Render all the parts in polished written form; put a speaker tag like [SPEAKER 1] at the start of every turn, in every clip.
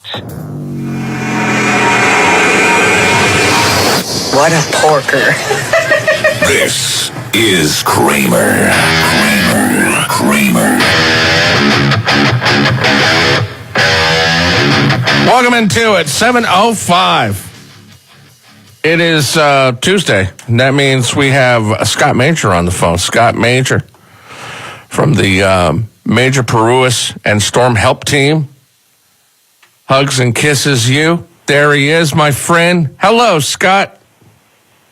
[SPEAKER 1] What a porker.
[SPEAKER 2] This is Kramer.
[SPEAKER 3] Welcome into it, 7:05. It is Tuesday, and that means we have Scott Major on the phone. Scott Major from the Major Paruas and Storm Help Team. Hugs and kisses you. There he is, my friend. Hello, Scott.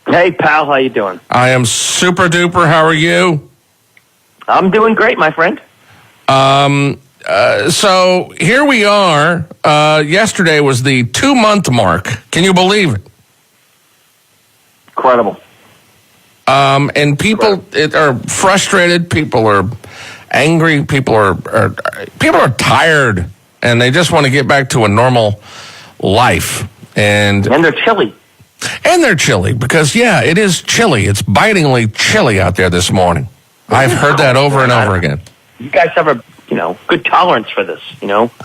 [SPEAKER 4] Hey, pal. How you doing?
[SPEAKER 3] I am super duper. How are you?
[SPEAKER 4] I'm doing great, my friend.
[SPEAKER 3] So here we are. Yesterday was the 2-month mark. Can you believe it?
[SPEAKER 4] Incredible.
[SPEAKER 3] And people are frustrated. People are angry. People are tired, and they just want to get back to a normal life. And
[SPEAKER 4] they're chilly.
[SPEAKER 3] And they're chilly because, yeah, it is chilly. It's bitingly chilly out there this morning. I've heard that over and over again.
[SPEAKER 4] You guys have a good tolerance for this,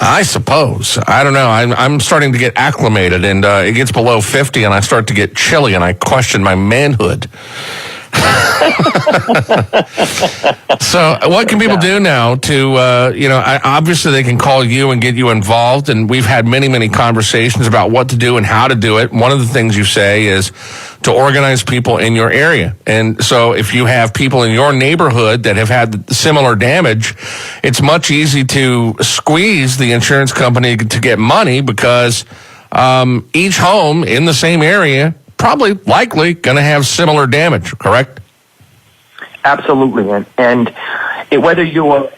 [SPEAKER 3] I suppose. I don't know. I'm starting to get acclimated, and it gets below 50, and I start to get chilly, and I question my manhood. So what can people do now to, obviously they can call you and get you involved, and we've had many, many conversations about what to do and how to do it. One of the things you say is to organize people in your area. And so if you have people in your neighborhood that have had similar damage, it's much easier to squeeze the insurance company to get money because each home in the same area likely going to have similar damage, correct?
[SPEAKER 4] Absolutely. And whether you're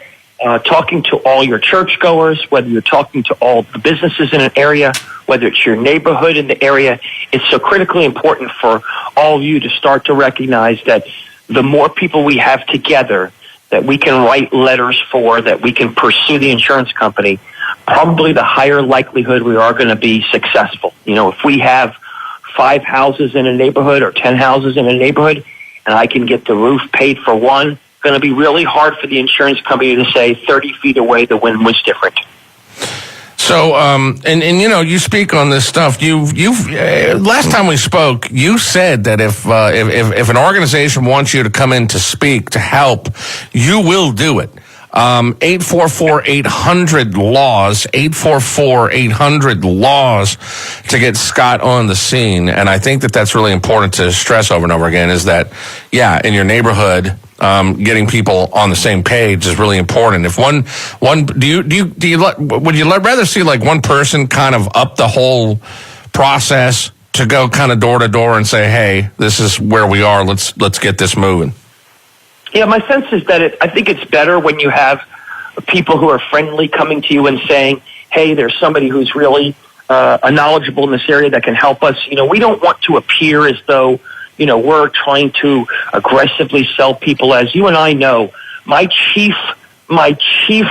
[SPEAKER 4] talking to all your churchgoers, whether you're talking to all the businesses in an area, whether it's your neighborhood in the area, it's so critically important for all of you to start to recognize that the more people we have together that we can write letters for, that we can pursue the insurance company, probably the higher likelihood we are going to be successful. If we have 5 houses in a neighborhood or 10 houses in a neighborhood, and I can get the roof paid for one, going to be really hard for the insurance company to say 30 feet away the wind was different.
[SPEAKER 3] So, and you speak on this stuff. You've last time we spoke, you said that if an organization wants you to come in to speak, to help, you will do it. 844-800-LAWS, 844-800-LAWS to get Scott on the scene. And I think that that's really important to stress over and over again is that, yeah, in your neighborhood, getting people on the same page is really important. If would you rather see like one person kind of up the whole process to go kind of door to door and say, hey, this is where we are. Let's get this moving.
[SPEAKER 4] Yeah, my sense is that I think it's better when you have people who are friendly coming to you and saying, hey, there's somebody who's really knowledgeable in this area that can help us. We don't want to appear as though, we're trying to aggressively sell people. As you and I know, my chief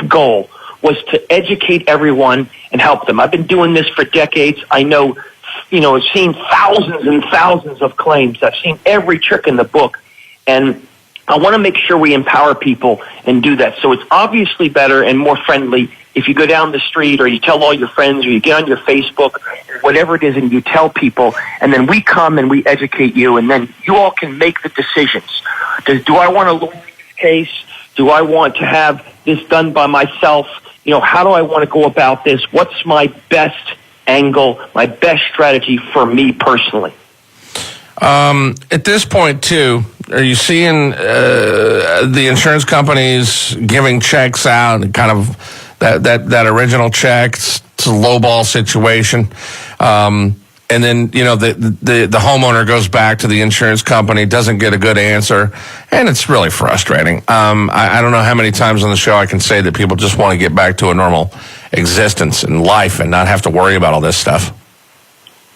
[SPEAKER 4] goal was to educate everyone and help them. I've been doing this for decades. I know, I've seen thousands and thousands of claims. I've seen every trick in the book. And I want to make sure we empower people and do that. So it's obviously better and more friendly if you go down the street or you tell all your friends or you get on your Facebook, whatever it is, and you tell people, and then we come and we educate you, and then you all can make the decisions. Do I want to lose this case? Do I want to have this done by myself? How do I want to go about this? What's my best angle, my best strategy for me personally?
[SPEAKER 3] At this point, too, are you seeing the insurance companies giving checks out and kind of that original check? It's a lowball situation. And then, the homeowner goes back to the insurance company, doesn't get a good answer, and it's really frustrating. I don't know how many times on the show I can say that people just want to get back to a normal existence and life and not have to worry about all this stuff.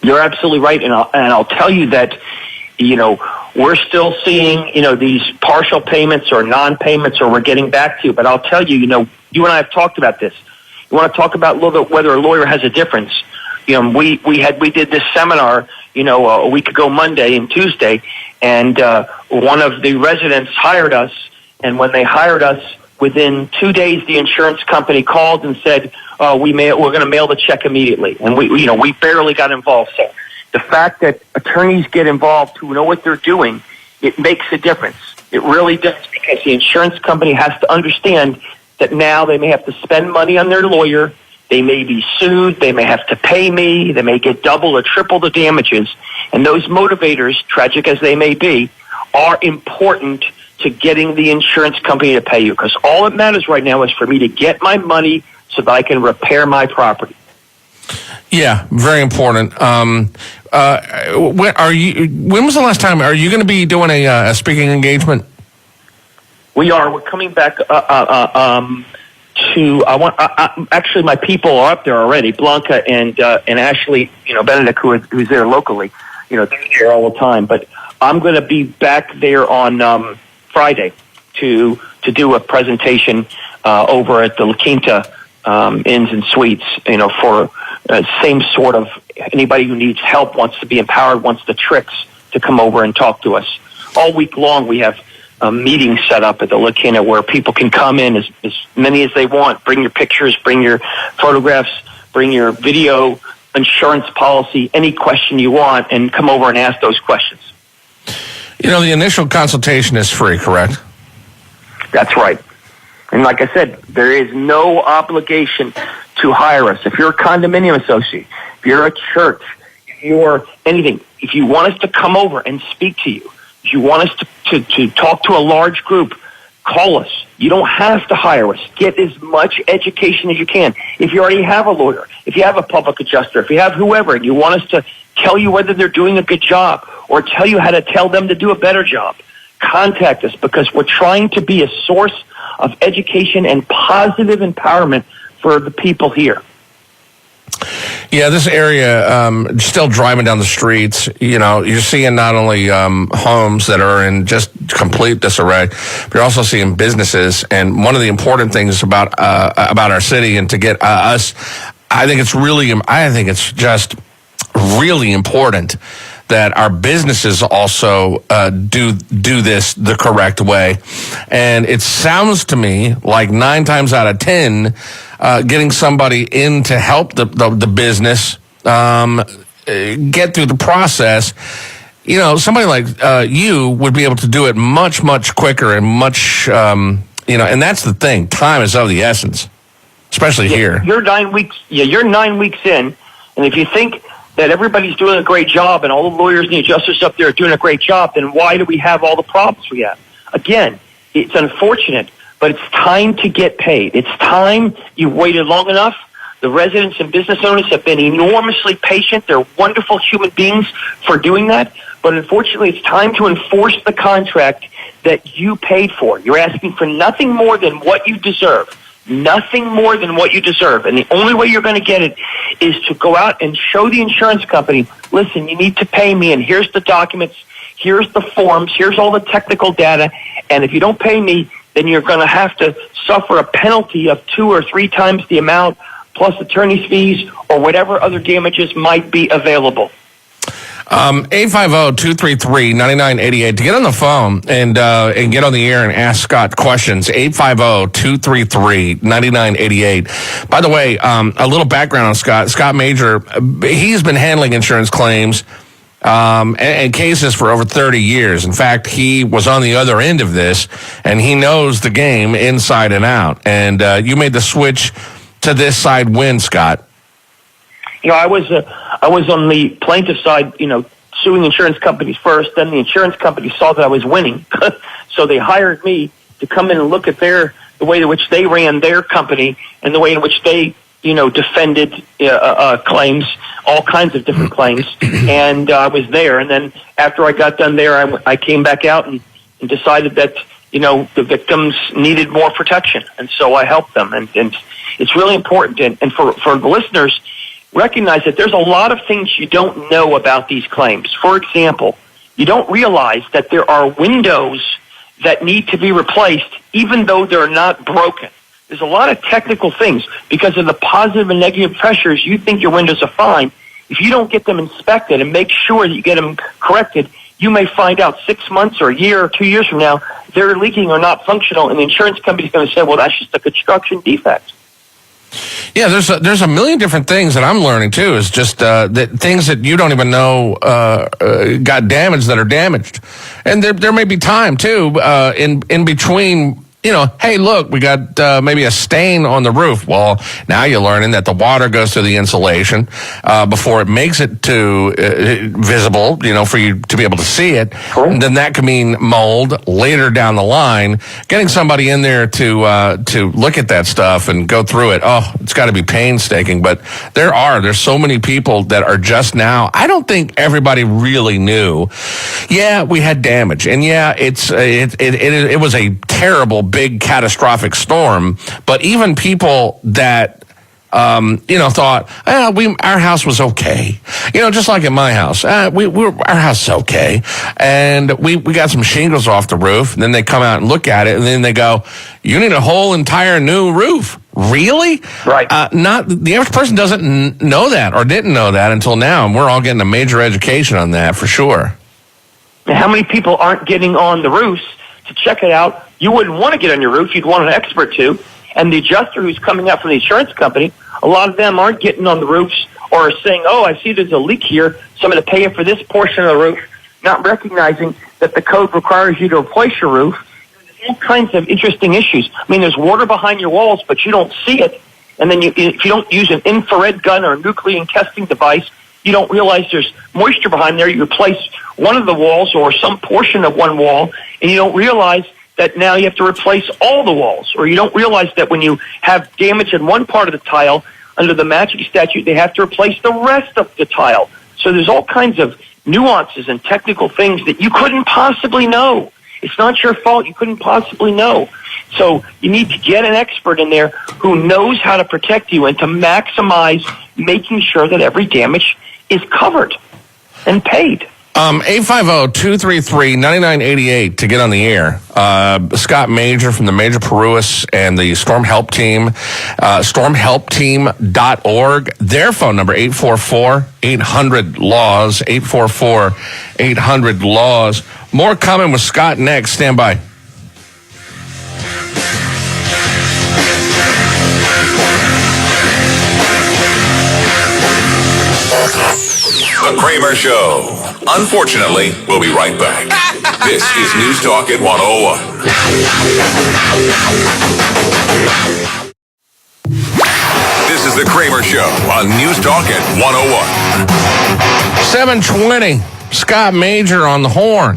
[SPEAKER 4] You're absolutely right, and I'll tell you that, we're still seeing, these partial payments or non-payments, or we're getting back to you. But I'll tell you, you and I have talked about this. You want to talk about a little bit whether a lawyer has a difference. We did this seminar, a week ago Monday and Tuesday, and one of the residents hired us, and when they hired us, Within 2 days, the insurance company called and said, we're going to mail the check immediately. And we barely got involved. So the fact that attorneys get involved who know what they're doing, it makes a difference. It really does, because the insurance company has to understand that now they may have to spend money on their lawyer. They may be sued. They may have to pay me. They may get double or triple the damages. And those motivators, tragic as they may be, are important to getting the insurance company to pay you, because all that matters right now is for me to get my money so that I can repair my property.
[SPEAKER 3] Yeah, very important. When was the last time? Are you going to be doing a speaking engagement?
[SPEAKER 4] We are. We're coming back actually, my people are up there already. Blanca and Ashley, Benedict, who's there locally. They're there all the time. But I'm going to be back there on Friday to do a presentation over at the La Quinta Inns and Suites. For same sort of anybody who needs help, wants to be empowered, wants the tricks to come over and talk to us. All week long, we have meetings set up at the La Quinta where people can come in as many as they want. Bring your pictures, bring your photographs, bring your video, insurance policy, any question you want, and come over and ask those questions.
[SPEAKER 3] The initial consultation is free, correct?
[SPEAKER 4] That's right. And like I said, there is no obligation to hire us. If you're a condominium associate, if you're a church, if you're anything, if you want us to come over and speak to you, if you want us to talk to a large group, call us. You don't have to hire us. Get as much education as you can. If you already have a lawyer, if you have a public adjuster, if you have whoever, and you want us to tell you whether they're doing a good job or tell you how to tell them to do a better job, contact us, because we're trying to be a source of education and positive empowerment for the people here.
[SPEAKER 3] Yeah, this area, still driving down the streets, you're seeing not only homes that are in just complete disarray, but you're also seeing businesses. And one of the important things about our city, and to get us, I think it's just really important that our businesses also do this the correct way. And it sounds to me like 9 times out of 10, getting somebody in to help the business get through the process, somebody like you would be able to do it much, much quicker and much, and that's the thing. Time is of the essence, especially here.
[SPEAKER 4] You're 9 weeks. Yeah, you're 9 weeks in, and if you think that everybody's doing a great job and all the lawyers and the adjusters up there are doing a great job, then why do we have all the problems we have? Again, it's unfortunate, but it's time to get paid. It's time. You've waited long enough. The residents and business owners have been enormously patient. They're wonderful human beings for doing that. But unfortunately, it's time to enforce the contract that you paid for. You're asking for nothing more than what you deserve. Nothing more than what you deserve. And the only way you're going to get it is to go out and show the insurance company, listen, you need to pay me, and here's the documents, here's the forms, here's all the technical data, and if you don't pay me, then you're going to have to suffer a penalty of 2 or 3 times the amount, plus attorney's fees or whatever other damages might be available.
[SPEAKER 3] 850-233-9988 to get on the phone and get on the air and ask Scott questions. 850-233-9988. By the way, a little background on Scott. Scott Major, he's been handling insurance claims and cases for over 30 years. In fact, he was on the other end of this, and he knows the game inside and out. And you made the switch to this side when, Scott?
[SPEAKER 4] I was on the plaintiff side, suing insurance companies first. Then the insurance company saw that I was winning, so they hired me to come in and look at the way in which they ran their company and the way in which they, defended claims, all kinds of different claims. And I was there. And then after I got done there, I came back out and decided that the victims needed more protection, and so I helped them. And it's really important. And for the listeners, recognize that there's a lot of things you don't know about these claims. For example, you don't realize that there are windows that need to be replaced even though they're not broken. There's a lot of technical things. Because of the positive and negative pressures, you think your windows are fine. If you don't get them inspected and make sure that you get them corrected, you may find out 6 months or a year or 2 years from now they're leaking or not functional, and the insurance company's going to say, well, that's just a construction defect.
[SPEAKER 3] Yeah, there's a million different things that I'm learning too. Is just that things that you don't even know got damaged that are damaged, and there may be time too in between. You know, hey, look, we got maybe a stain on the roof. Well, now you're learning that the water goes through the insulation before it makes it to visible, you know, for you to be able to see it.
[SPEAKER 4] Cool.
[SPEAKER 3] And then that could mean mold later down the line. Getting somebody in there to look at that stuff and go through it, it's got to be painstaking. But there's so many people that are just now. I don't think everybody really knew. Yeah, we had damage, and yeah, it was a terrible, big, catastrophic storm. But even people that thought, our house was okay. You know, just like at my house, our house is okay, and we got some shingles off the roof. And then they come out and look at it, and then they go, "You need a whole entire new roof." Really?
[SPEAKER 4] Right.
[SPEAKER 3] Not the average person doesn't know that or didn't know that until now, and we're all getting a major education on that for sure.
[SPEAKER 4] And how many people aren't getting on the roofs to check it out? You wouldn't want to get on your roof. You'd want an expert to. And the adjuster who's coming out from the insurance company, a lot of them aren't getting on the roofs or saying, I see there's a leak here, so I'm going to pay you for this portion of the roof, not recognizing that the code requires you to replace your roof. There's all kinds of interesting issues. I mean, there's water behind your walls, but you don't see it. And then if you don't use an infrared gun or a nuclear testing device, you don't realize there's moisture behind there. You replace one of the walls or some portion of one wall, and you don't realize that now you have to replace all the walls. Or you don't realize that when you have damage in one part of the tile, under the magic statute, they have to replace the rest of the tile. So there's all kinds of nuances and technical things that you couldn't possibly know. It's not your fault. You couldn't possibly know. So you need to get an expert in there who knows how to protect you and to maximize making sure that every damage is covered and paid.
[SPEAKER 3] 850-233-9988 to get on the air. Scott Major from the Major Paruas and the Storm Help Team, stormhelpteam.org. Their phone number, 844-800-LAWS, 844-800-LAWS. More coming with Scott next. Stand by.
[SPEAKER 2] The Kramer Show. Unfortunately, we'll be right back. This is NewsTalk at 101. This is the Kramer Show on NewsTalk at 101.
[SPEAKER 3] 720, Scott Major on the horn.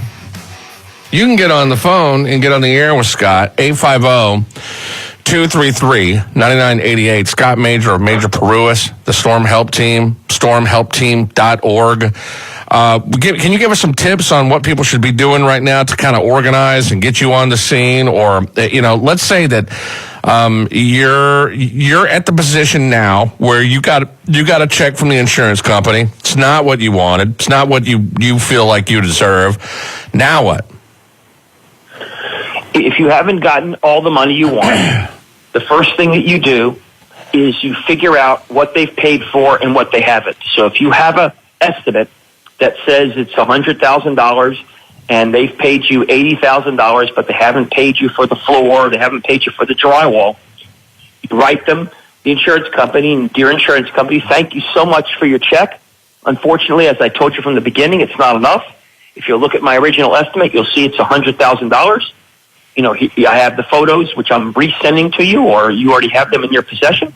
[SPEAKER 3] You can get on the phone and get on the air with Scott, 850-233-9988. Scott Major of Major Paruas, the Storm Help Team, stormhelpteam.org. Can you give us some tips on what people should be doing right now to kind of organize and get you on the scene? Or, let's say that you're at the position now where you got a check from the insurance company. It's not what you wanted. It's not what you feel like you deserve. Now what?
[SPEAKER 4] If you haven't gotten all the money you want, the first thing that you do is you figure out what they've paid for and what they haven't. So if you have an estimate that says it's $100,000 and they've paid you $80,000, but they haven't paid you for the floor, they haven't paid you for the drywall, you write them, the insurance company, and dear insurance company, thank you so much for your check. Unfortunately, as I told you from the beginning, it's not enough. If you look at my original estimate, you'll see it's $100,000. I have the photos, which I'm resending to you, or you already have them in your possession.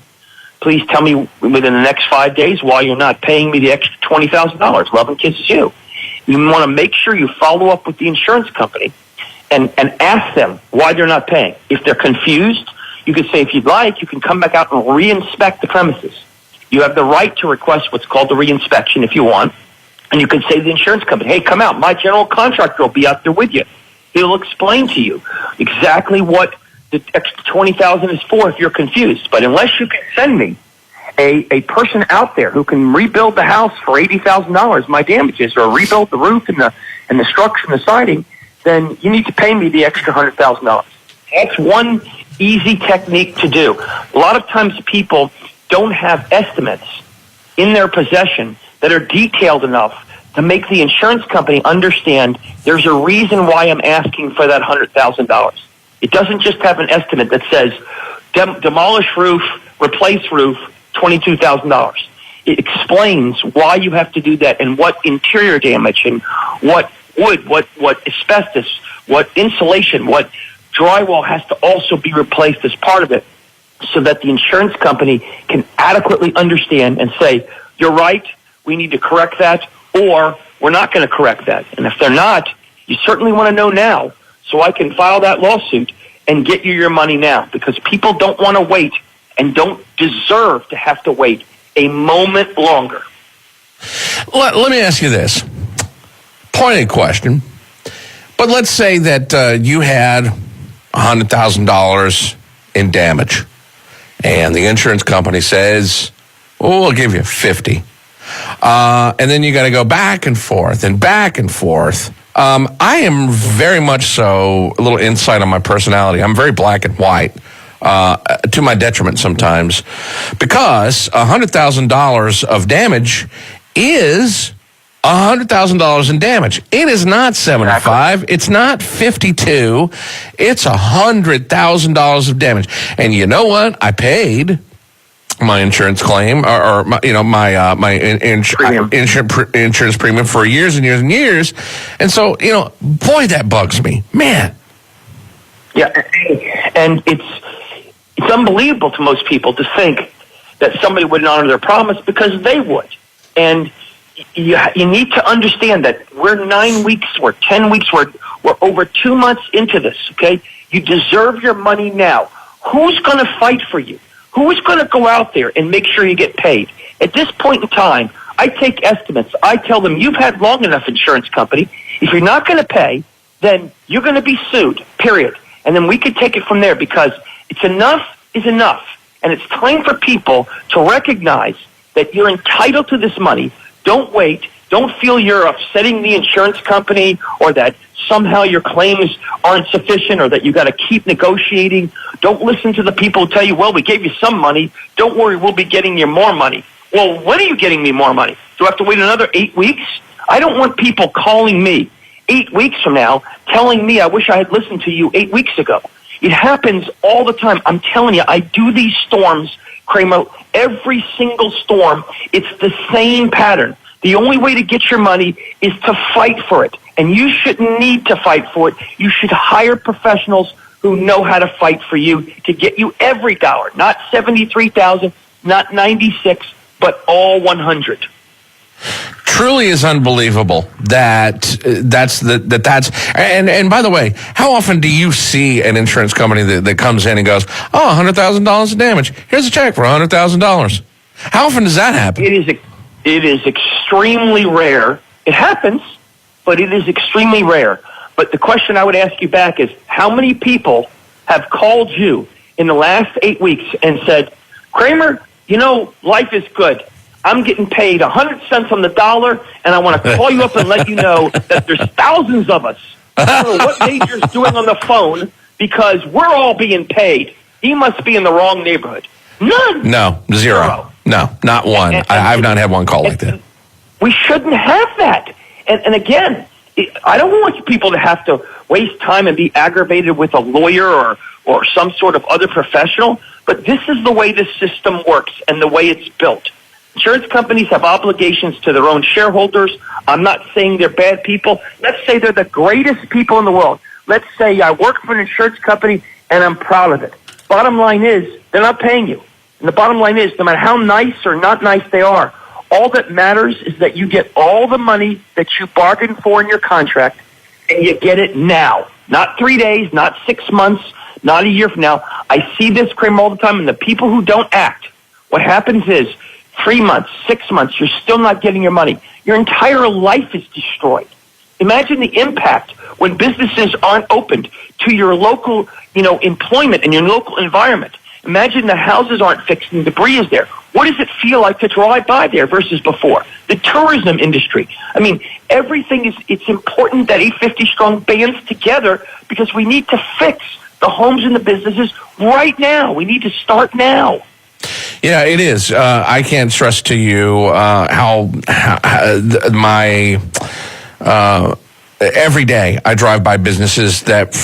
[SPEAKER 4] Please tell me within the next 5 days why you're not paying me the extra $20,000. Love and kisses you. You want to make sure you follow up with the insurance company and ask them why they're not paying. If they're confused, you could say, if you'd like, you can come back out and reinspect the premises. You have the right to request what's called the reinspection if you want. And you can say to the insurance company, hey, come out. My general contractor will be out there with you. He'll explain to you exactly what the extra $20,000 is for if you're confused. But unless you can send me a person out there who can rebuild the house for $80,000, my damages, or rebuild the roof and the structure and the siding, then you need to pay me the extra $100,000. That's one easy technique to do. A lot of times people don't have estimates in their possession that are detailed enough to make the insurance company understand there's a reason why I'm asking for that $100,000. It doesn't just have an estimate that says demolish roof, replace roof, $22,000. It explains why you have to do that and what interior damage and what wood, what asbestos, what insulation, what drywall has to also be replaced as part of it, so that the insurance company can adequately understand and say, you're right, we need to correct that, or we're not going to correct that. And if they're not, you certainly want to know now so I can file that lawsuit and get you your money now, because people don't want to wait and don't deserve to have to wait a moment longer.
[SPEAKER 3] Let me ask you this. Pointed question. But let's say that you had $100,000 in damage, and the insurance company says, "Oh, we'll give you 50." And then you got to go back and forth and back and forth. I am very much so a little insight on my personality. I'm very black and white, to my detriment sometimes, because $100,000 of damage is $100,000 in damage. It is not 75. It's not 52. It's $100,000 of damage. And you know what? I paid my insurance claim, or my insurance premium for years and years and years. And so, boy, that bugs me, man.
[SPEAKER 4] Yeah, and it's unbelievable to most people to think that somebody wouldn't honor their promise, because they would. And you need to understand that we're 9 weeks, we're 10 weeks, we're over 2 months into this, okay? You deserve your money now. Who's going to fight for you? Who is going to go out there and make sure you get paid? At this point in time, I take estimates. I tell them, you've had long enough, insurance company. If you're not going to pay, then you're going to be sued, period. And then we can take it from there, because it's enough is enough. And it's time for people to recognize that you're entitled to this money. Don't wait. Don't feel you're upsetting the insurance company, or that somehow your claims aren't sufficient, or that you got to keep negotiating. Don't listen to the people who tell you, well, we gave you some money. Don't worry, we'll be getting you more money. Well, when are you getting me more money? Do I have to wait another 8 weeks? I don't want people calling me 8 weeks from now telling me I wish I had listened to you 8 weeks ago. It happens all the time. I'm telling you, I do these storms, Kramer, every single storm. It's the same pattern. The only way to get your money is to fight for it. And you shouldn't need to fight for it. You should hire professionals who know how to fight for you to get you every dollar, not 73,000, not 96, but all 100.
[SPEAKER 3] Truly is unbelievable that's and by the way, how often do you see an insurance company that comes in and goes, oh, $100,000 in damage, here's a check for $100,000? How often does that happen?
[SPEAKER 4] It is extremely rare. It happens, but it is extremely rare. But the question I would ask you back is, how many people have called you in the last 8 weeks and said, Kramer, life is good. I'm getting paid 100 cents on the dollar, and I want to call you up and let you know that there's thousands of us. I don't know what Major's doing on the phone, because we're all being paid. He must be in the wrong neighborhood. None. No,
[SPEAKER 3] zero. No, not one. I've not had one call like that.
[SPEAKER 4] We shouldn't have that. And again, I don't want people to have to waste time and be aggravated with a lawyer or some sort of other professional, but this is the way the system works and the way it's built. Insurance companies have obligations to their own shareholders. I'm not saying they're bad people. Let's say they're the greatest people in the world. Let's say I work for an insurance company and I'm proud of it. Bottom line is, they're not paying you. And the bottom line is, no matter how nice or not nice they are, all that matters is that you get all the money that you bargained for in your contract, and you get it now. Not 3 days, not 6 months, not a year from now. I see this, Kramer, all the time, and the people who don't act, what happens is 3 months, 6 months, you're still not getting your money. Your entire life is destroyed. Imagine the impact when businesses aren't opened to your local, employment and your local environment. Imagine the houses aren't fixed and debris is there. What does it feel like to drive by there versus before? The tourism industry. I mean, everything it's important that 850 Strong bands together, because we need to fix the homes and the businesses right now. We need to start now.
[SPEAKER 3] Yeah, it is. I can't stress to you how my every day I drive by businesses that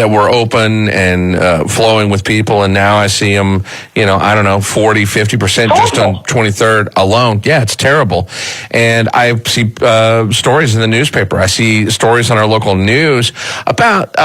[SPEAKER 3] were open and flowing with people, and now I see them, 40, 50% just on 23rd alone. Yeah, it's terrible. And I see stories in the newspaper. I see stories on our local news about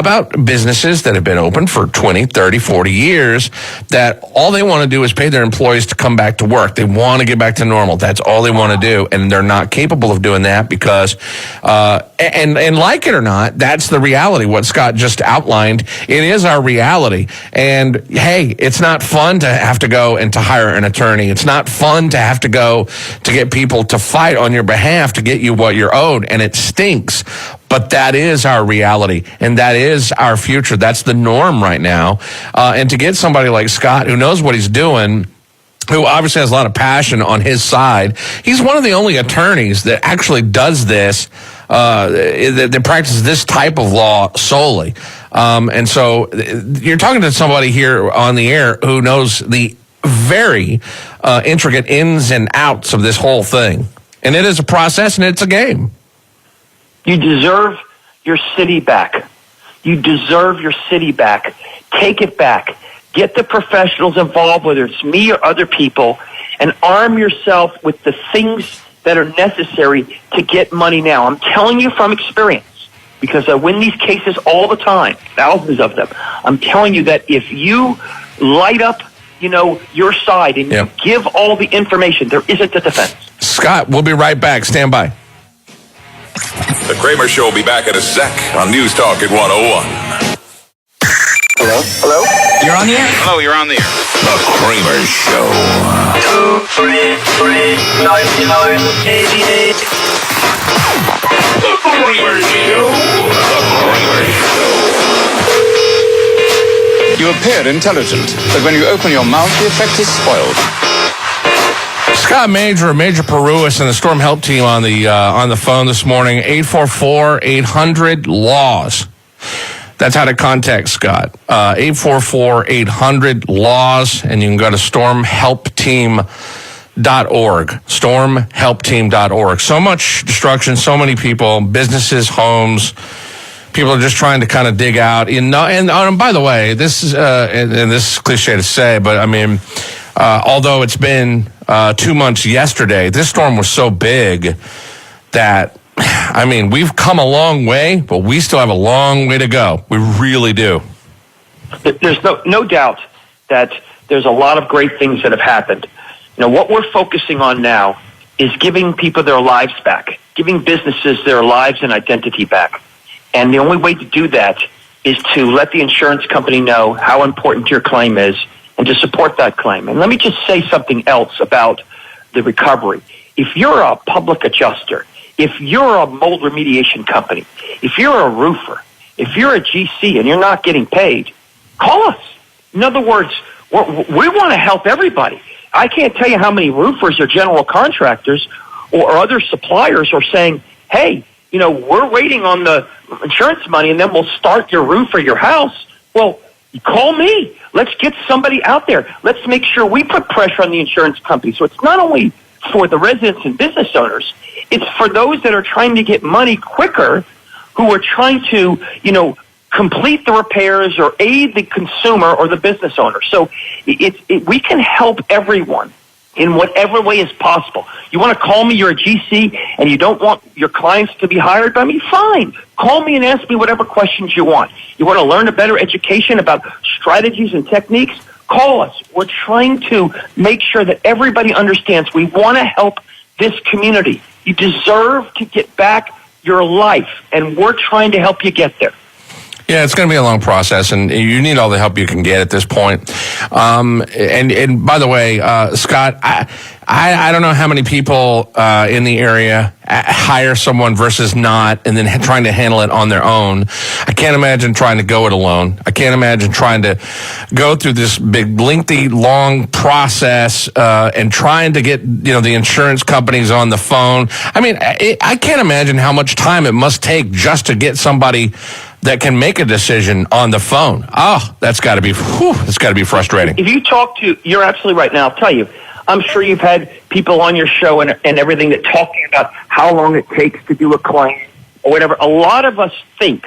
[SPEAKER 3] businesses that have been open for 20, 30, 40 years that all they want to do is pay their employees to come back to work. They want to get back to normal. That's all they want to do, and they're not capable of doing that because and like it or not, that's the reality. What Scott just outlined, it is our reality. And hey, it's not fun to have to go and to hire an attorney. It's not fun to have to go to get people to fight on your behalf to get you what you're owed, and it stinks. But that is our reality, and that is our future. That's the norm right now. And to get somebody like Scott who knows what he's doing, who obviously has a lot of passion on his side, he's one of the only attorneys that actually does this, that practices this type of law solely. And so you're talking to somebody here on the air who knows the very intricate ins and outs of this whole thing. And it is a process, and it's a game.
[SPEAKER 4] You deserve your city back. You deserve your city back. Take it back. Get the professionals involved, whether it's me or other people, and arm yourself with the things that are necessary to get money now. I'm telling you from experience, because I win these cases all the time, thousands of them. I'm telling you that if you light up, your side and you give all the information, there isn't a defense.
[SPEAKER 3] Scott, we'll be right back. Stand by.
[SPEAKER 2] The Kramer Show will be back in a sec on News Talk at 101.
[SPEAKER 4] Hello? Hello?
[SPEAKER 5] You're on the air?
[SPEAKER 6] Hello, you're on the air.
[SPEAKER 2] The Kramer Show.
[SPEAKER 5] 233 99 88.
[SPEAKER 2] The Kramer Show. The Kramer Show.
[SPEAKER 6] You appear intelligent, but when you open your mouth, the effect is spoiled.
[SPEAKER 3] Scott Major Paruas and the Storm Help Team on the phone this morning. 844-800-LAWS. That's how to contact Scott. 844-800-LAWS, and you can go to stormhelpteam.org. Stormhelpteam.org. So much destruction, so many people, businesses, homes. People are just trying to kind of dig out. And by the way, this is and this is cliche to say, but I mean, although it's been 2 months yesterday, this storm was so big that, I mean, we've come a long way, but we still have a long way to go. We really do.
[SPEAKER 4] There's no doubt that there's a lot of great things that have happened. What we're focusing on now is giving people their lives back, giving businesses their lives and identity back. And the only way to do that is to let the insurance company know how important your claim is and to support that claim. And let me just say something else about the recovery. If you're a public adjuster, if you're a mold remediation company, if you're a roofer, if you're a GC and you're not getting paid, call us. In other words, we want to help everybody. I can't tell you how many roofers or general contractors or other suppliers are saying, hey, we're waiting on the insurance money and then we'll start your roof or your house. Well, call me. Let's get somebody out there. Let's make sure we put pressure on the insurance company. So it's not only for the residents and business owners, it's for those that are trying to get money quicker, who are trying to, complete the repairs or aid the consumer or the business owner. So we can help everyone in whatever way is possible. You want to call me, you're a GC, and you don't want your clients to be hired by me? Fine. Call me and ask me whatever questions you want. You want to learn a better education about strategies and techniques? Call us. We're trying to make sure that everybody understands we want to help this community. You deserve to get back your life, and we're trying to help you get there.
[SPEAKER 3] Yeah, it's going to be a long process, and you need all the help you can get at this point. And by the way, Scott, I don't know how many people in the area hire someone versus not, and then trying to handle it on their own. I can't imagine trying to go it alone. I can't imagine trying to go through this big, lengthy, long process and trying to get the insurance companies on the phone. I mean, I can't imagine how much time it must take just to get somebody that can make a decision on the phone. Oh, that's got to be frustrating.
[SPEAKER 4] If you talk to, you're absolutely right. Now, I'll tell you, I'm sure you've had people on your show and everything that talking about how long it takes to do a claim or whatever. A lot of us think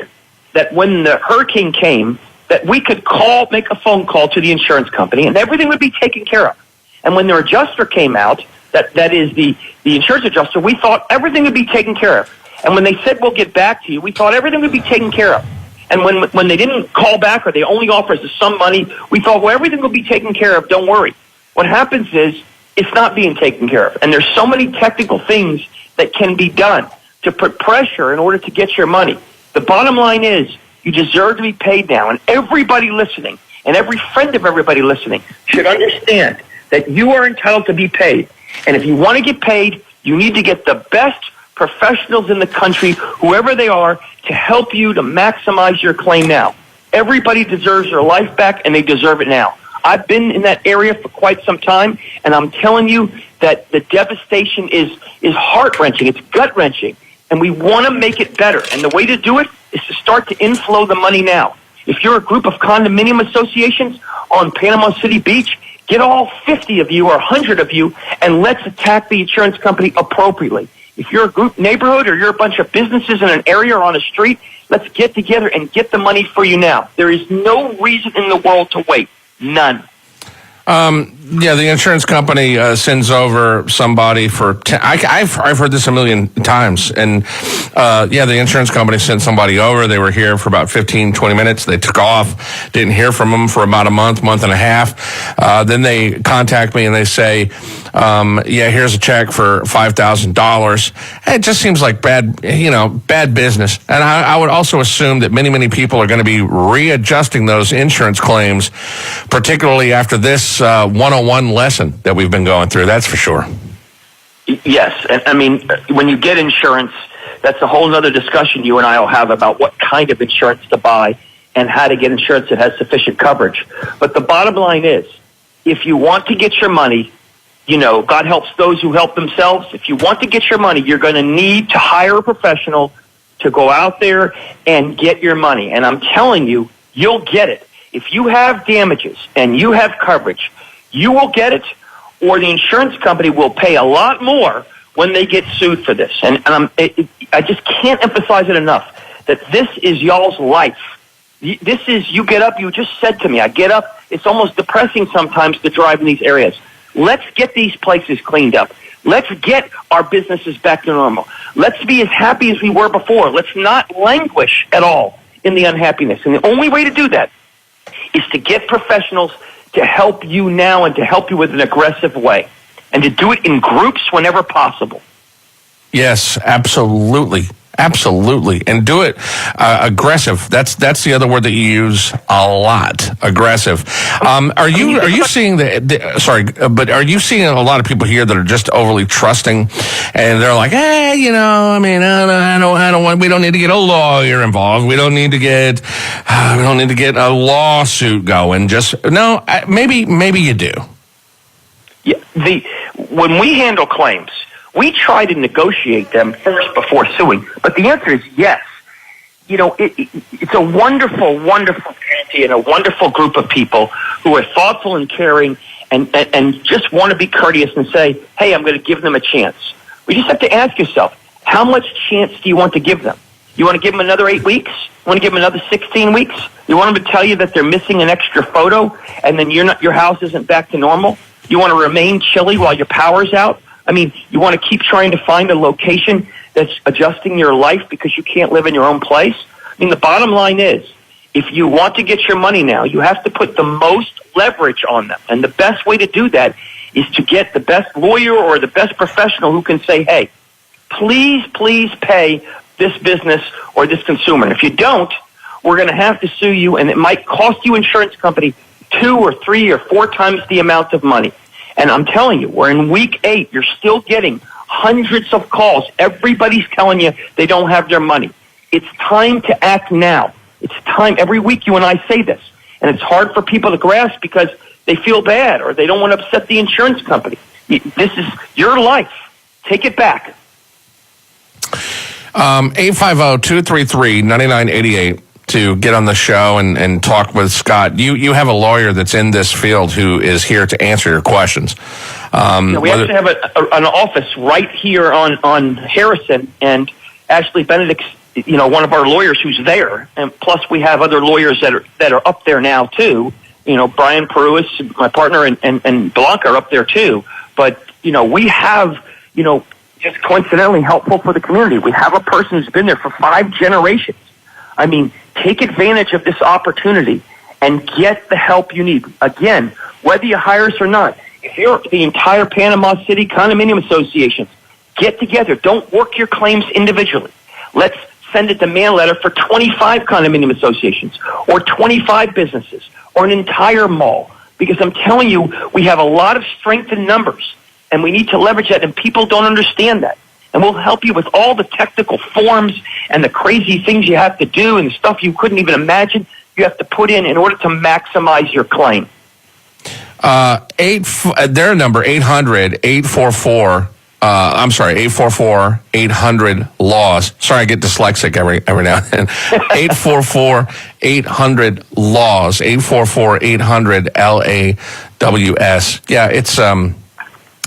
[SPEAKER 4] that when the hurricane came, that we could make a phone call to the insurance company and everything would be taken care of. And when their adjuster came out, that is the insurance adjuster, we thought everything would be taken care of. And when they said, we'll get back to you, we thought everything would be taken care of. And when they didn't call back or they only offered us some money, we thought, well, everything will be taken care of, don't worry. What happens is it's not being taken care of. And there's so many technical things that can be done to put pressure in order to get your money. The bottom line is you deserve to be paid now. And everybody listening and every friend of everybody listening should understand that you are entitled to be paid. And if you want to get paid, you need to get the best professionals in the country, whoever they are, to help you to maximize your claim now. Everybody deserves their life back, and they deserve it now. I've been in that area for quite some time, and I'm telling you that the devastation is heart-wrenching. It's gut-wrenching, and we want to make it better. And the way to do it is to start to inflow the money now. If you're a group of condominium associations on Panama City Beach, get all 50 of you or 100 of you, and let's attack the insurance company appropriately. If you're a group neighborhood or you're a bunch of businesses in an area or on a street, let's get together and get the money for you now. There is no reason in the world to wait. None.
[SPEAKER 3] Yeah, the insurance company sends over somebody for... I've heard this a million times. And, the insurance company sent somebody over. They were here for about 15, 20 minutes. They took off. Didn't hear from them for about a month and a half. Then they contact me and they say, here's a check for $5,000. It just seems like bad business. And I would also assume that many, many people are going to be readjusting those insurance claims, particularly after this 101 lesson that we've been going through. That's for sure.
[SPEAKER 4] Yes. And I mean, when you get insurance, that's a whole other discussion you and I will have about what kind of insurance to buy and how to get insurance that has sufficient coverage. But the bottom line is, if you want to get your money, God helps those who help themselves. If you want to get your money, you're going to need to hire a professional to go out there and get your money. And I'm telling you, you'll get it. If you have damages and you have coverage, you will get it, or the insurance company will pay a lot more when they get sued for this. And I just can't emphasize it enough that this is y'all's life. This is, you get up, you just said to me, I get up, it's almost depressing sometimes to drive in these areas. Let's get these places cleaned up. Let's get our businesses back to normal. Let's be as happy as we were before. Let's not languish at all in the unhappiness. And the only way to do that is to get professionals to help you now and to help you with an aggressive way, and to do it in groups whenever possible.
[SPEAKER 3] Yes, absolutely. Absolutely. And do it aggressive. That's the other word that you use a lot. Aggressive. Are you seeing but are you seeing a lot of people here that are just overly trusting, and they're like, hey, we don't need to get a lawyer involved. We don't need to get a lawsuit going. Maybe you do.
[SPEAKER 4] Yeah. When we handle claims, we try to negotiate them first before suing, but the answer is yes. It's a wonderful, wonderful community and a wonderful group of people who are thoughtful and caring and just want to be courteous and say, hey, I'm going to give them a chance. We just have to ask yourself, how much chance do you want to give them? You want to give them another 8 weeks? You want to give them another 16 weeks? You want them to tell you that they're missing an extra photo and then your house isn't back to normal? You want to remain chilly while your power's out? I mean, you want to keep trying to find a location that's adjusting your life because you can't live in your own place? I mean, the bottom line is, if you want to get your money now, you have to put the most leverage on them. And the best way to do that is to get the best lawyer or the best professional who can say, hey, please pay this business or this consumer. And if you don't, we're going to have to sue you, and it might cost you insurance company 2 or 3 or 4 times the amount of money. And I'm telling you, we're in week 8. You're still getting hundreds of calls. Everybody's telling you they don't have their money. It's time to act now. It's time. Every week you and I say this. And it's hard for people to grasp because they feel bad or they don't want to upset the insurance company. This is your life. Take it back. 850-233-9988.
[SPEAKER 3] to get on the show and talk with Scott. You have a lawyer that's in this field who is here to answer your questions.
[SPEAKER 4] We actually have an office right here on Harrison, and Ashley Benedict's, one of our lawyers who's there, and plus we have other lawyers that are up there now too. Brian Paruas, my partner, and Blanca are up there too. But we have just coincidentally helpful for the community. We have a person who's been there for 5 generations. I mean, take advantage of this opportunity and get the help you need. Again, whether you hire us or not, if you're the entire Panama City Condominium Association, get together. Don't work your claims individually. Let's send a demand letter for 25 condominium associations or 25 businesses or an entire mall. Because I'm telling you, we have a lot of strength in numbers, and we need to leverage that, and people don't understand that. And we'll help you with all the technical forms and the crazy things you have to do and the stuff you couldn't even imagine you have to put in order to maximize your claim.
[SPEAKER 3] Their number, 844-800-LAWS. Sorry, I get dyslexic every now and then. 844-800-LAWS. 844-800-LAWS. Yeah,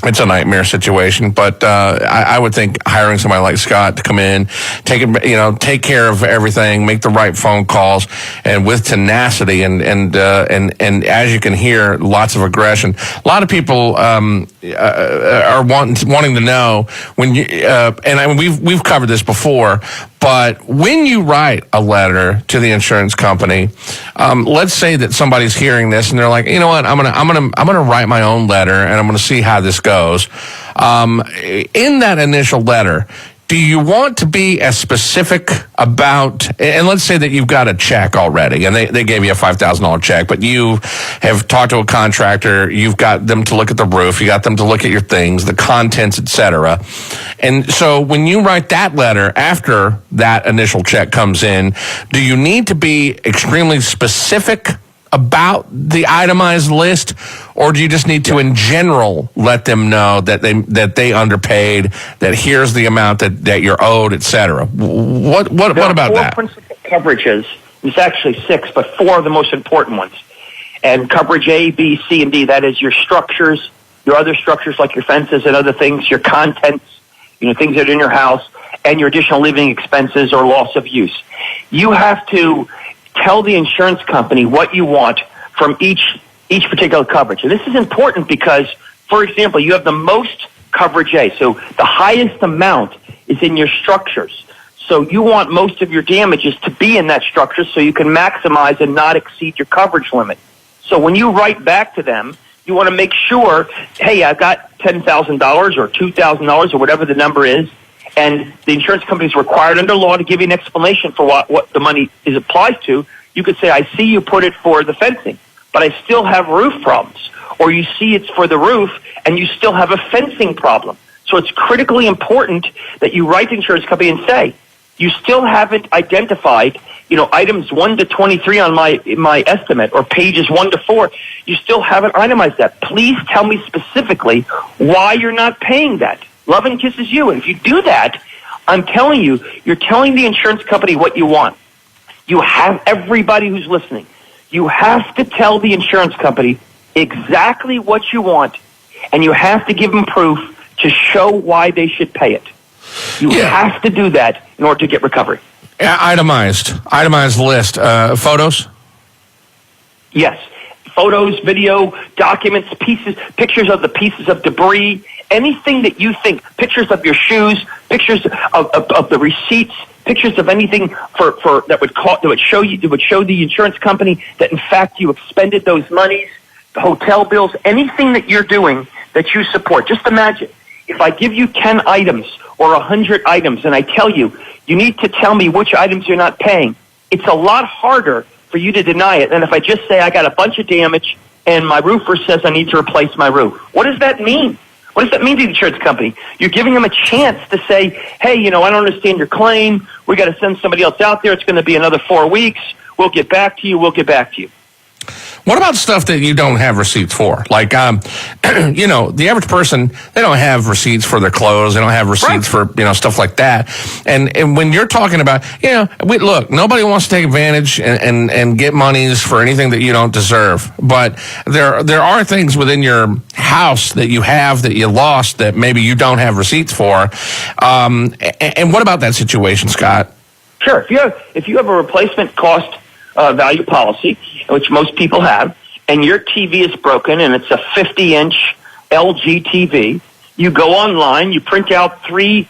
[SPEAKER 3] it's a nightmare situation, but I would think hiring somebody like Scott to come in, take care of everything, make the right phone calls, and with tenacity and as you can hear, lots of aggression. A lot of people are wanting to know when you and we've covered this before. But when you write a letter to the insurance company, let's say that somebody's hearing this and they're like, you know what, I'm gonna write my own letter and I'm gonna see how this goes. In that initial letter, do you want to be as specific about, and let's say that you've got a check already and they gave you a $5,000 check, but you have talked to a contractor, you've got them to look at the roof, you got them to look at your things, the contents, etc. And so when you write that letter after that initial check comes in, do you need to be extremely specific about the itemized list, or do you just need to, in general, let them know that they underpaid, that here's the amount that you're owed, etc.? What about that?
[SPEAKER 4] 4 principal coverages. There's actually 6, but 4 are the most important ones. And coverage A, B, C, and D, that is your structures, your other structures like your fences and other things, your contents, things that are in your house, and your additional living expenses or loss of use. You have to tell the insurance company what you want from each particular coverage. And this is important because, for example, you have the most coverage A. So the highest amount is in your structures. So you want most of your damages to be in that structure so you can maximize and not exceed your coverage limit. So when you write back to them, you want to make sure, hey, I've got $10,000 or $2,000 or whatever the number is, and the insurance company is required under law to give you an explanation for what the money is applies to. You could say, I see you put it for the fencing, but I still have roof problems. Or you see it's for the roof, and you still have a fencing problem. So it's critically important that you write the insurance company and say, you still haven't identified, items 1 to 23 on my estimate, or pages 1 to 4. You still haven't itemized that. Please tell me specifically why you're not paying that. Love and kisses you. And if you do that, I'm telling you, you're telling the insurance company what you want. You have everybody who's listening. You have to tell the insurance company exactly what you want, and you have to give them proof to show why they should pay it. You have to do that in order to get recovery.
[SPEAKER 3] Itemized list. Photos?
[SPEAKER 4] Yes. Photos, video, documents, pictures of the pieces of debris, anything that you think, pictures of your shoes, pictures of the receipts, pictures of anything that would show the insurance company that in fact you expended those monies, the hotel bills, anything that you're doing that you support. Just imagine if I give you 10 items or 100 items and I tell you need to tell me which items you're not paying. It's a lot harder for you to deny it than if I just say I got a bunch of damage and my roofer says I need to replace my roof. What does that mean? What does that mean to the insurance company? You're giving them a chance to say, hey, I don't understand your claim. We got to send somebody else out there. It's going to be another 4 weeks. We'll get back to you.
[SPEAKER 3] What about stuff that you don't have receipts for? Like, you know, the average person, they don't have receipts for their clothes. They don't have receipts for, you know, stuff like that. And when you're talking about, you know, look, nobody wants to take advantage and get monies for anything that you don't deserve. But there are things within your house that you have that you lost that maybe you don't have receipts for. And what about that situation, Scott?
[SPEAKER 4] Sure. If you have a replacement cost value policy, which most people have, and your TV is broken and it's a 50-inch LG TV, you go online, you print out 3,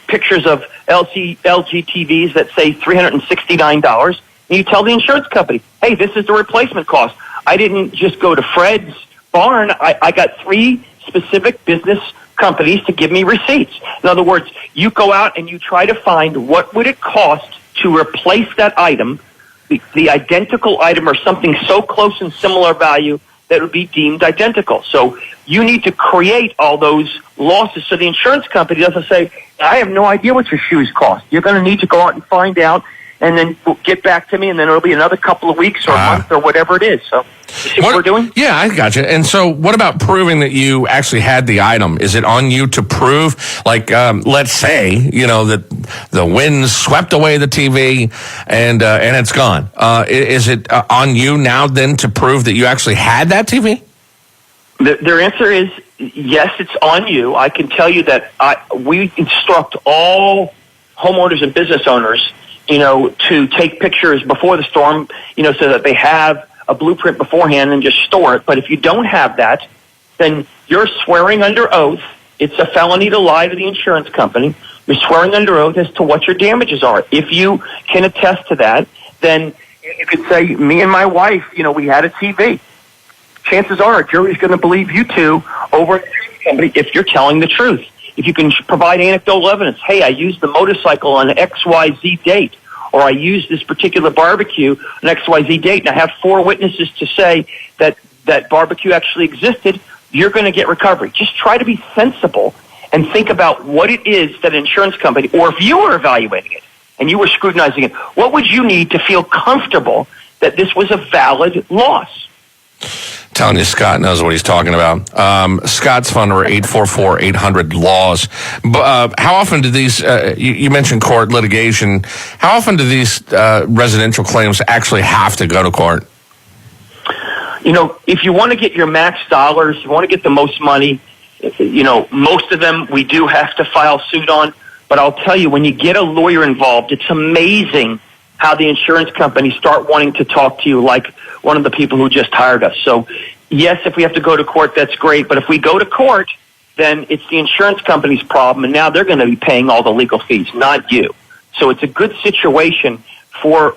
[SPEAKER 4] pictures of LG TVs that say $369, and you tell the insurance company, hey, this is the replacement cost. I didn't just go to Fred's barn. I got 3 specific business companies to give me receipts. In other words, you go out and you try to find what would it cost to replace that item, the identical item, or something so close in similar value that would be deemed identical. So you need to create all those losses so the insurance company doesn't say, I have no idea what your shoes cost. You're going to need to go out and find out and then get back to me, and then it'll be another couple of weeks or a month or whatever it is. So you see what we're doing?
[SPEAKER 3] Yeah, I got you. And so what about proving that you actually had the item? Is it on you to prove, like, let's say, that the wind swept away the TV and it's gone. Is it on you now then to prove that you actually had that TV?
[SPEAKER 4] Their answer is yes, it's on you. I can tell you that we instruct all homeowners and business owners to take pictures before the storm, so that they have a blueprint beforehand and just store it. But if you don't have that, then you're swearing under oath. It's a felony to lie to the insurance company. You're swearing under oath as to what your damages are. If you can attest to that, then you could say, me and my wife, we had a TV. Chances are a jury's going to believe you two over an insurance company if you're telling the truth. If you can provide anecdotal evidence, hey, I used the motorcycle on XYZ date, or I used this particular barbecue on XYZ date, and I have 4 witnesses to say that barbecue actually existed, you're going to get recovery. Just try to be sensible and think about what it is that an insurance company, or if you were evaluating it and you were scrutinizing it, what would you need to feel comfortable that this was a valid loss?
[SPEAKER 3] Telling you, Scott knows what he's talking about. Scott's phone number 844-800-LAWS. How often do these? You mentioned court litigation. How often do these residential claims actually have to go to court?
[SPEAKER 4] If you want to get your max dollars, you want to get the most money. Most of them we do have to file suit on. But I'll tell you, when you get a lawyer involved, it's amazing how the insurance companies start wanting to talk to you like one of the people who just hired us. So, yes, if we have to go to court, that's great. But if we go to court, then it's the insurance company's problem, and now they're going to be paying all the legal fees, not you. So it's a good situation for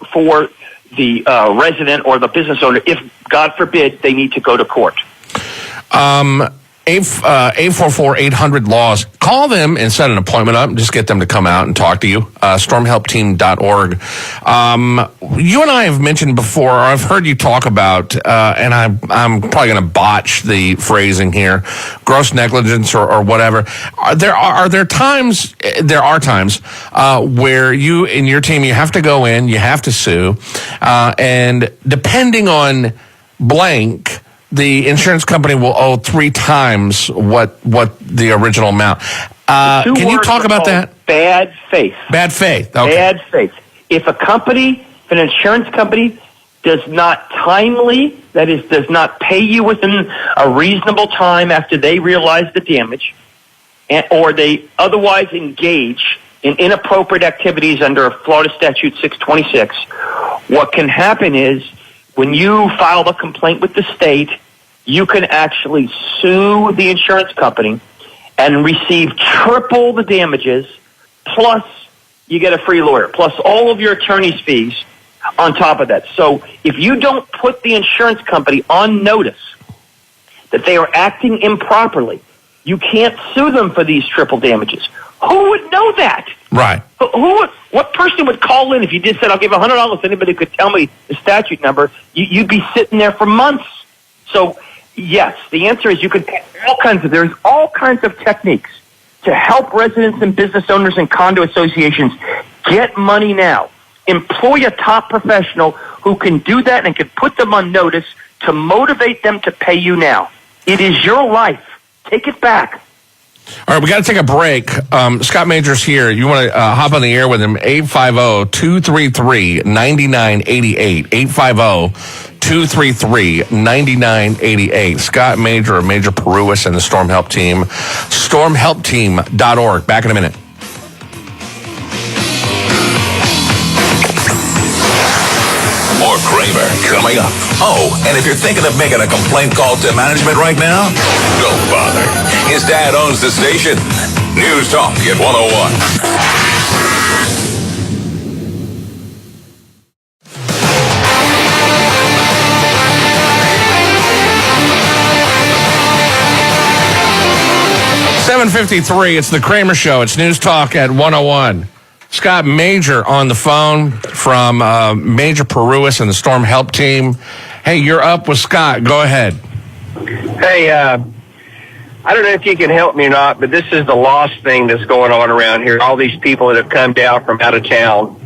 [SPEAKER 4] the resident or the business owner if, God forbid, they need to go to court.
[SPEAKER 3] 844-800-LAWS. Call them and set an appointment up and just get them to come out and talk to you. Stormhelpteam.org. You and I have mentioned before, or I've heard you talk about, and I'm probably going to botch the phrasing here, gross negligence or whatever. There are times where you and your team, you have to go in, you have to sue, and depending on blank, the insurance company will owe 3 times what the original amount. Can you talk about that?
[SPEAKER 4] Bad faith.
[SPEAKER 3] Bad faith. Okay.
[SPEAKER 4] Bad faith. If an insurance company does not timely, that is, does not pay you within a reasonable time after they realize the damage, or they otherwise engage in inappropriate activities under Florida Statute 626, what can happen is, when you file a complaint with the state, you can actually sue the insurance company and receive triple the damages, plus you get a free lawyer, plus all of your attorney's fees on top of that. So if you don't put the insurance company on notice that they are acting improperly, you can't sue them for these triple damages. Who would know that?
[SPEAKER 3] Right.
[SPEAKER 4] What person would call in if you just said, I'll give $100 to anybody who could tell me the statute number? You'd be sitting there for months. So, yes, the answer is you could take there's all kinds of techniques to help residents and business owners and condo associations get money now. Employ a top professional who can do that and can put them on notice to motivate them to pay you now. It is your life. Take it back.
[SPEAKER 3] All right, we got to take a break. Scott Major's here. You want to hop on the air with him? 850-233-9988. 850-233-9988. Scott Major of Major Paruas and the Storm Help Team. StormHelpTeam.org. Back in a minute.
[SPEAKER 2] More Kramer coming up. Oh, and if you're thinking of making a complaint call to management right now, don't bother. His dad owns the station. News Talk at 101.
[SPEAKER 3] $7:53. It's the Kramer Show. It's News Talk at 101. Scott Major on the phone from Major Paruas and the Storm Help Team. Hey, you're up with Scott. Go ahead.
[SPEAKER 7] Hey, I don't know if you can help me or not, but this is the lost thing that's going on around here. All these people that have come down from out of town,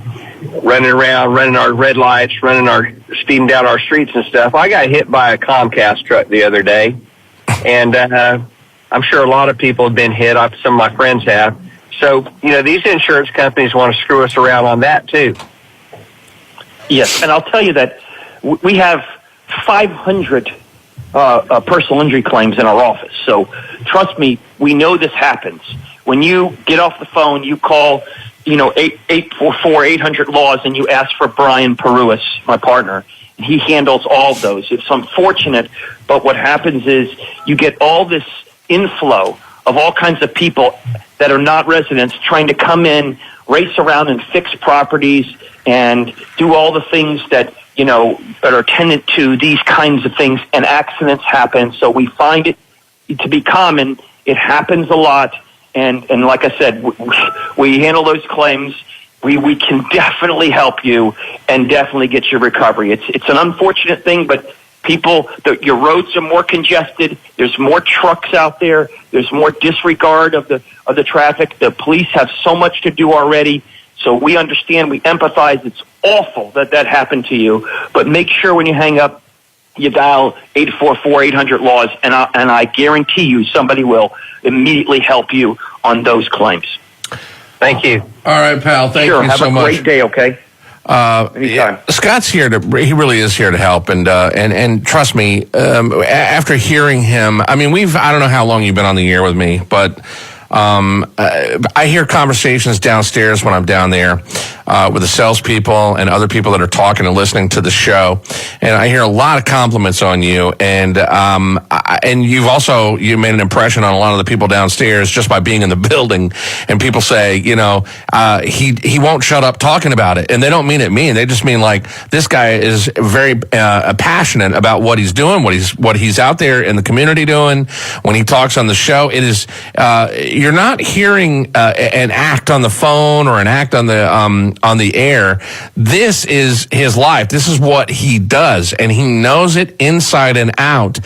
[SPEAKER 7] running around, running our red lights, speeding down our streets and stuff. I got hit by a Comcast truck the other day, and I'm sure a lot of people have been hit. Some of my friends have. So, these insurance companies want to screw us around on that, too.
[SPEAKER 4] Yes, and I'll tell you that we have 500 personal injury claims in our office. So, trust me, we know this happens. When you get off the phone, you call, 844-800-LAWS, and you ask for Brian Paruas, my partner, and he handles all of those. It's unfortunate, but what happens is you get all this inflow of all kinds of people that are not residents trying to come in, race around and fix properties and do all the things that, that are attendant to these kinds of things, and accidents happen. So we find it to be common. It happens a lot. And like I said, we handle those claims. We can definitely help you and definitely get your recovery. It's an unfortunate thing, but your roads are more congested. There's more trucks out there. There's more disregard of the traffic. The police have so much to do already. So we understand, we empathize. It's awful that happened to you. But make sure when you hang up, you dial 844-800-LAWS, and I guarantee you somebody will immediately help you on those claims. Thank you.
[SPEAKER 3] All right, pal. Thank you so much.
[SPEAKER 4] Have a great day, okay?
[SPEAKER 3] Yeah, Scott's here he really is here to help, and trust me, after hearing him, I don't know how long you've been on the air with me, but I hear conversations downstairs when I'm down there with the salespeople and other people that are talking and listening to the show, and I hear a lot of compliments on you, and you made an impression on a lot of the people downstairs just by being in the building, and people say, he won't shut up talking about it, and they don't mean it mean. They just mean like this guy is very passionate about what he's doing, what he's out there in the community doing. When he talks on the show, it is you're not hearing an act on the phone or an act on the air. This is his life. This is what he does, and he knows it inside and out,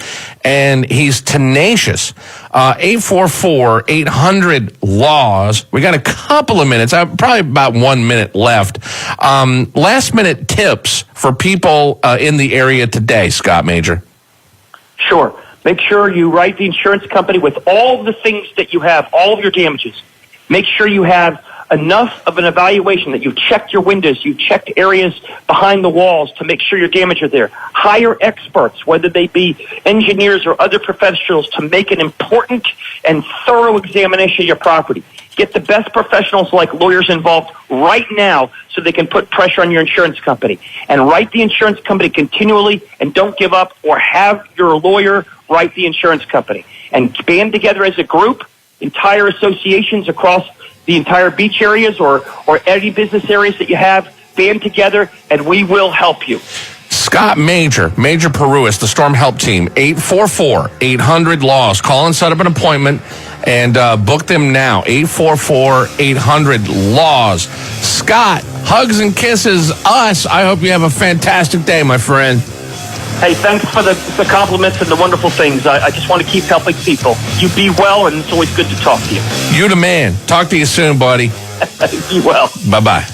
[SPEAKER 3] and he's tenacious. 844-800-LAWS. We got a couple of minutes, probably about 1 minute left. Last minute tips for people in the area today, Scott Major.
[SPEAKER 4] Sure. Make sure you write the insurance company with all the things that you have, all of your damages. Make sure you have enough of an evaluation that you've checked your windows, you've checked areas behind the walls to make sure your damage are there. Hire experts, whether they be engineers or other professionals, to make an important and thorough examination of your property. Get the best professionals like lawyers involved right now so they can put pressure on your insurance company. And write the insurance company continually, and don't give up, or have your lawyer write the insurance company. And band together as a group, entire associations across the entire beach areas or any business areas that you have, band together, and we will help you.
[SPEAKER 3] Scott Major Paruas, the Storm Help Team, 844-800-LAWS. Call and set up an appointment and book them now, 844-800-LAWS. Scott, hugs and kisses us. I hope you have a fantastic day, my friend.
[SPEAKER 4] Hey, thanks for the compliments and the wonderful things. I just want to keep helping people. You be well, and it's always good to talk to you.
[SPEAKER 3] You the man. Talk to you soon, buddy.
[SPEAKER 4] Be well.
[SPEAKER 3] Bye-bye.